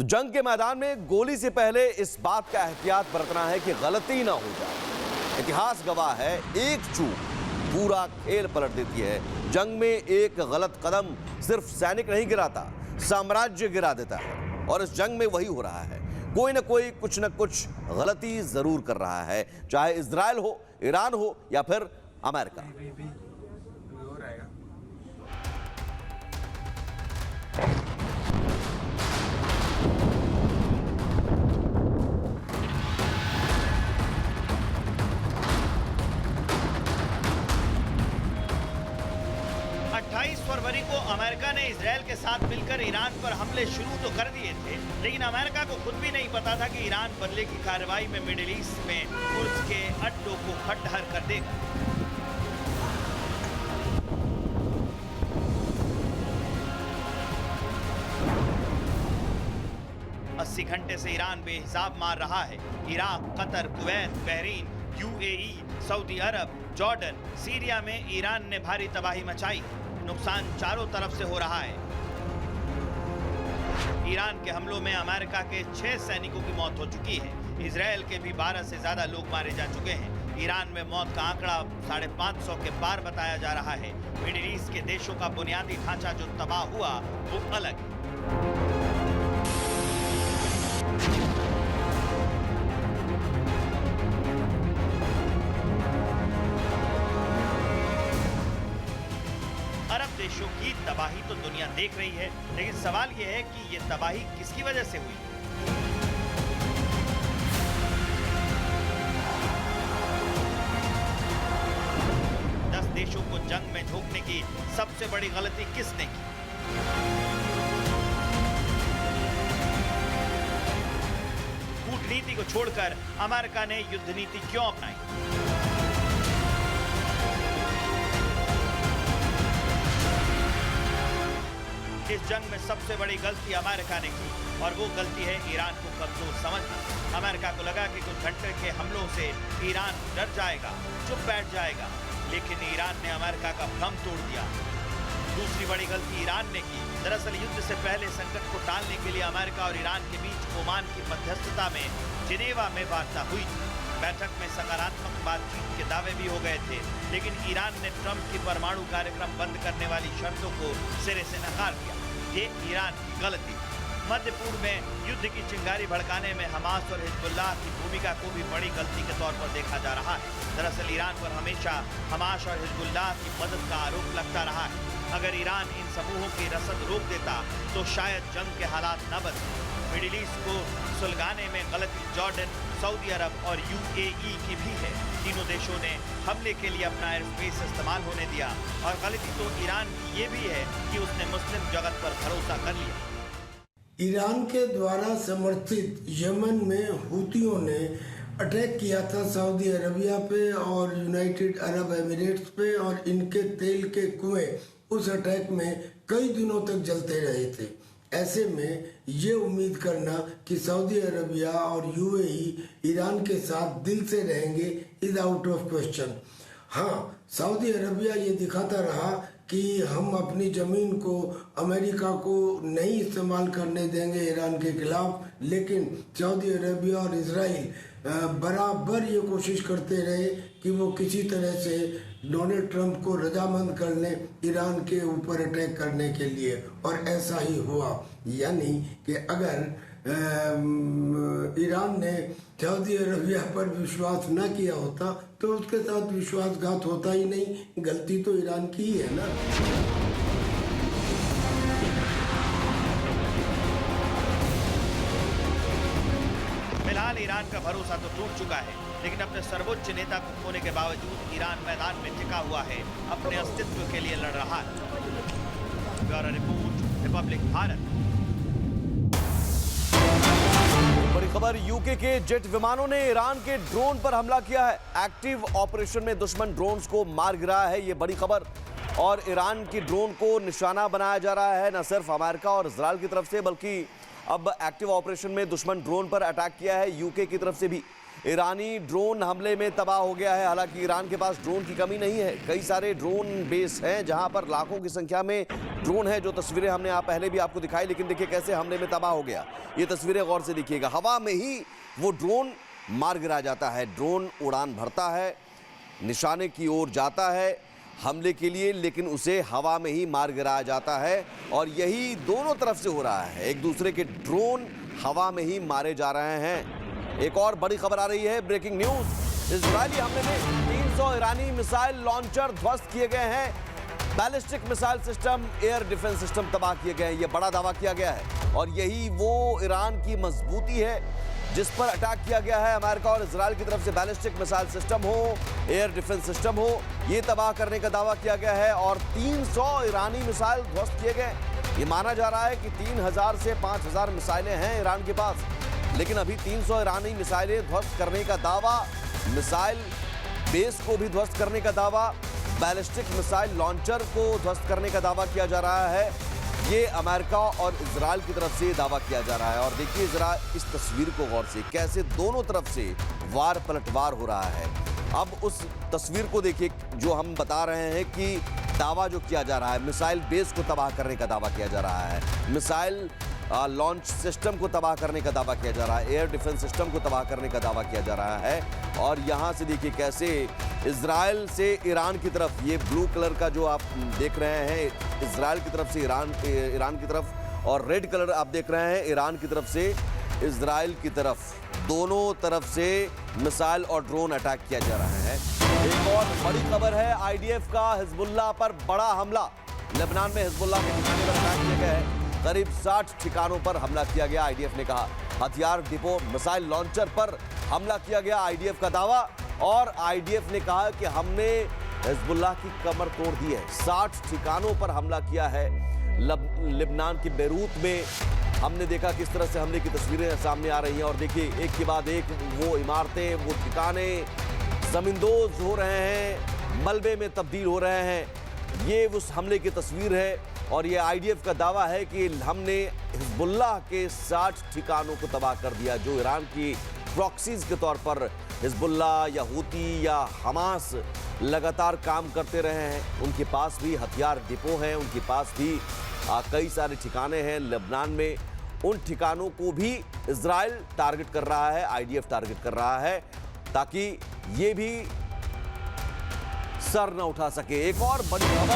तो जंग के मैदान में गोली से पहले इस बात का एहतियात बरतना है कि गलती ना हो जाए। इतिहास गवाह है, एक चूक पूरा खेल पलट देती है। जंग में एक गलत कदम सिर्फ सैनिक नहीं गिराता, साम्राज्य गिरा देता है। और इस जंग में वही हो रहा है। कोई ना कोई कुछ न कुछ गलती जरूर कर रहा है, चाहे इजराइल हो, ईरान हो या फिर अमेरिका। 28 फरवरी को अमेरिका ने इजराइल के साथ मिलकर ईरान पर हमले शुरू तो कर दिए थे, लेकिन अमेरिका को खुद भी नहीं पता था कि ईरान बदले की कार्रवाई में मिडिल ईस्ट में कुर्स के अड्डों को खंडहर कर देगा। अस्सी घंटे से ईरान बेहिसाब मार रहा है। Iraq, Qatar, Kuwait, Bahrain, UAE, Saudi Arabia, Jordan, Syria में ईरान ने भारी तबाही मचाई। नुकसान चारों तरफ से हो रहा है। ईरान के हमलों में अमेरिका के 6 सैनिकों की मौत हो चुकी है। इजराइल के भी 12 से ज्यादा लोग मारे जा चुके हैं। ईरान में मौत का आंकड़ा 550 के पार बताया जा रहा है। मिडिल ईस्ट के देशों का बुनियादी ढांचा जो तबाह हुआ वो अलग है। अरब देशों की तबाही तो दुनिया देख रही है, लेकिन सवाल यह है कि ये तबाही किसकी वजह से हुई। दस देशों को जंग में झोंकने की सबसे बड़ी गलती किसने की? कूटनीति को छोड़कर अमेरिका ने युद्ध नीति क्यों अपनाई? इस जंग में सबसे बड़ी गलती अमेरिका ने की और वो गलती है ईरान को कमजोर समझना। अमेरिका को लगा कि कुछ घंटे के हमलों से ईरान डर जाएगा, चुप बैठ जाएगा, लेकिन ईरान ने अमेरिका का भ्रम तोड़ दिया। दूसरी बड़ी गलती ईरान ने की। दरअसल युद्ध से पहले संकट को टालने के लिए अमेरिका और ईरान के बीच ओमान की मध्यस्थता में जिनेवा में वार्ता हुई। बैठक में सकारात्मक बातचीत के दावे भी हो गए थे, लेकिन ईरान ने ट्रंप की परमाणु कार्यक्रम बंद करने वाली शर्तों को सिरे से नकार दिया। ये ईरान की गलती। मध्य पूर्व में युद्ध की चिंगारी भड़काने में हमास और हिजबुल्लाह की भूमिका को भी बड़ी गलती के तौर पर देखा जा रहा है। दरअसल ईरान पर हमेशा हमास और हिजबुल्लाह की मदद का आरोप लगता रहा है। अगर ईरान इन समूहों की रसद रोक देता तो शायद जंग के हालात न बदले। मिडिल ईस्ट को सुलगाने में गलती जॉर्डन, सऊदी अरब और यूएई की भी है। तीनों देशों ने हमले के लिए अपना एयर स्पेस इस्तेमाल होने दिया और गलती तो ईरान की ये भी है कि उसने मुस्लिम जगत पर भरोसा कर लिया। ईरान के द्वारा समर्थित यमन में हुतियों ने अटैक किया था सऊदी अरबिया पे और यूनाइटेड अरब एमिरेट्स पे, और इनके तेल के कुएं उस अटैक में कई दिनों तक जलते रहे थे। ऐसे में ये उम्मीद करना कि सऊदी अरबिया और यूएई ईरान के साथ दिल से रहेंगे इज आउट ऑफ क्वेश्चन। हाँ, सऊदी अरबिया ये दिखाता रहा कि हम अपनी ज़मीन को अमेरिका को नहीं इस्तेमाल करने देंगे ईरान के खिलाफ, लेकिन सऊदी अरबिया और इजराइल बराबर ये कोशिश करते रहे कि वो किसी तरह से डोनाल्ड ट्रंप को रजामंद कर लें ईरान के ऊपर अटैक करने के लिए, और ऐसा ही हुआ। यानी कि अगर ईरान ने सऊदी अरबिया पर विश्वास न किया होता तो उसके साथ विश्वासघात होता ही नहीं। गलती तो ईरान की ही है ना। फिलहाल ईरान का भरोसा तो टूट चुका है, लेकिन अपने सर्वोच्च नेता को खोने के बावजूद ईरान मैदान में टिका हुआ है, अपने अस्तित्व के लिए लड़ रहा है। Bureau report, Republic Bharat. बड़ी खबर, यूके के जेट विमानों ने ईरान के ड्रोन पर हमला किया है। एक्टिव ऑपरेशन में दुश्मन ड्रोन्स को मार गिराया है, ये बड़ी खबर। और ईरान की ड्रोन को निशाना बनाया जा रहा है, न सिर्फ अमेरिका और इजराइल की तरफ से, बल्कि अब एक्टिव ऑपरेशन में दुश्मन ड्रोन पर अटैक किया है यूके की तरफ से भी। ईरानी ड्रोन हमले में तबाह हो गया है। हालांकि ईरान के पास ड्रोन की कमी नहीं है, कई सारे ड्रोन बेस हैं जहां पर लाखों की संख्या में ड्रोन है। जो तस्वीरें हमने पहले भी आपको दिखाई, लेकिन देखिए कैसे हमले में तबाह हो गया। ये तस्वीरें गौर से देखिएगा, हवा में ही वो ड्रोन मार गिरा जाता है। ड्रोन उड़ान भरता है, निशाने की ओर जाता है हमले के लिए, लेकिन उसे हवा में ही मार गिराया जाता है। और यही दोनों तरफ से हो रहा है, एक दूसरे के ड्रोन हवा में ही मारे जा रहे हैं। एक और बड़ी खबर आ रही है, ब्रेकिंग न्यूज। इजरायली हमले में 300 ईरानी मिसाइल लॉन्चर ध्वस्त किए गए हैं। Ballistic missile system, air defence system तबाह किए गए हैं, यह बड़ा दावा किया गया है। और यही वो ईरान की मजबूती है जिस पर अटैक किया गया है। अमेरिका और इजराइल की तरफ से बैलिस्टिक मिसाइल सिस्टम हो, एयर डिफेंस सिस्टम हो, ये तबाह करने का दावा किया गया है। और 300 ईरानी मिसाइल ध्वस्त किए गए। ये माना जा रहा है कि 3000 से 5000 मिसाइलें हैं ईरान के पास, लेकिन अभी 300 ईरानी मिसाइलें ध्वस्त करने का दावा, मिसाइल बेस को भी ध्वस्त करने का दावा, बैलिस्टिक मिसाइल लॉन्चर को ध्वस्त करने का दावा किया जा रहा है। ये अमेरिका और इजराइल की तरफ से दावा किया जा रहा है। और देखिए जरा इस तस्वीर को गौर से, कैसे दोनों तरफ से वार पलटवार हो रहा है। अब उस तस्वीर को देखिए जो हम बता रहे हैं कि दावा जो किया जा रहा है, मिसाइल बेस को तबाह करने का दावा किया जा रहा है, मिसाइल लॉन्च सिस्टम को तबाह करने का दावा किया जा रहा है, एयर डिफेंस सिस्टम को तबाह करने का दावा किया जा रहा है। और यहाँ से देखिए कैसे इजराइल से ईरान की तरफ, ये ब्लू कलर का जो आप देख रहे हैं इजराइल की तरफ से ईरान की तरफ, और रेड कलर आप देख रहे हैं ईरान की तरफ से इजराइल की तरफ, दोनों तरफ से मिसाइल और ड्रोन अटैक किया जा रहा है। एक और बड़ी खबर है, आईडीएफ का हिजबुल्लाह पर बड़ा हमला। लेबनान में हिजबुल्लाह के ठिकाने पर अटैक किया गया है। करीब 60 ठिकानों पर हमला किया गया, आईडीएफ ने कहा। हथियार डिपो, मिसाइल लॉन्चर पर हमला किया गया, आईडीएफ का दावा। और आईडीएफ ने कहा कि हमने हिजबुल्लाह की कमर तोड़ दी है। 60 ठिकानों पर हमला किया है। लेबनान के बेरूत में हमने देखा किस तरह से हमले की तस्वीरें सामने आ रही हैं। और देखिए एक के बाद एक वो इमारतें, वो ठिकाने जमींदोज हो रहे हैं, मलबे में तब्दील हो रहे हैं। ये उस हमले की तस्वीर है। और ये आईडीएफ का दावा है कि हमने हिजबुल्लाह के 60 ठिकानों को तबाह कर दिया, जो ईरान की प्रॉक्सीज के तौर पर हिजबुल्लाह या हूती या हमास लगातार काम करते रहे हैं। उनके पास भी हथियार डिपो हैं, उनके पास भी कई सारे ठिकाने हैं लेबनान में। उन ठिकानों को भी इजराइल टारगेट कर रहा है, आईडीएफ टारगेट कर रहा है, ताकि ये भी सर न उठा सके। एक और बड़ी खबर